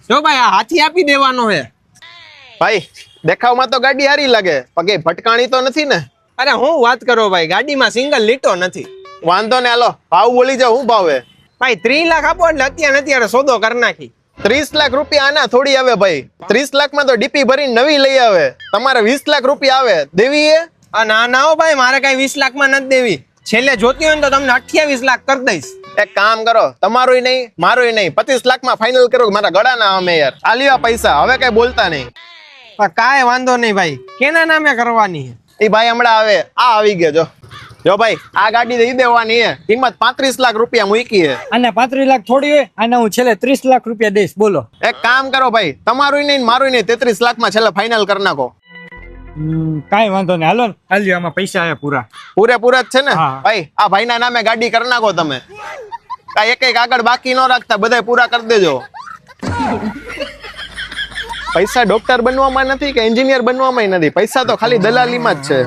જો ભાઈ આ હાથી આપી દેવાનો હે. ભાઈ દેખાવમાં તો ગાડી હારી લાગે પણ કઈ ભટકાણી તો નથી ને? અરે હું વાત કરો ભાઈ, ગાડીમાં સિંગલ લીટો નથી. વાંધો ને, હાલો ભાવ બોલી જાવ. હું ભાવે? ભાઈ 3 લાખ આપો એટલે અત્યારે સોદો કરી નાખી. 30 લાખ રૂપિયા આના થોડી આવે ભાઈ. 30 લાખમાં તો ડીપી ભરીને નવી લઈ આવે. તમારે 20 લાખ રૂપિયા આવે દેવી એ? ના ના હો ભાઈ, મારે કઈ 20 લાખમાં નથી દેવી. છેલ્લે જોતી હોય ને તો તમને 28 લાખ કરી દઈશ. એક કામ કરો, તમારું નહીં મારું નહીં, 25 લાખમાં ફાઇનલ કરો. મારા ગળા ના અમે યાર આ લ્યો પૈસા, હવે કઈ બોલતા નહીં. પણ કાંઈ વાંધો નહીં ભાઈ, કેના નામે કરવાની છે? એ ભાઈ હમણાં આવે. આ આવી ગયો. જો ભાઈ આ ગાડી દઈ દેવાની હે. કિંમત 35 લાખ રૂપિયા મૂકી હે. અને 35 લાખ થોડી હોય, આને હું છેલ્લે 30 લાખ રૂપિયા દઈશ. બોલો. એક કામ કરો ભાઈ, તમારું નહીં મારું નહીં, 33 લાખમાં છેલ્લે ફાઇનલ કરી નાખો. કાંઈ વાંધો નહીં, હાલો ને. હાલ્યો, આમાં પૈસા આયા પૂરા. પૂરેપૂરા જ છે ને? હા. ભાઈ આ ભાઈના નામે ગાડી કરી નાખો તમે. એક આગળ બાકી ન રાખતા, બધા પૂરા કરી દેજો. પૈસા ડોક્ટર બનવામાં નથી કે એન્જિનિયર બનવામાં નથી. પૈસા તો ખાલી દલાલીમાં જ છે.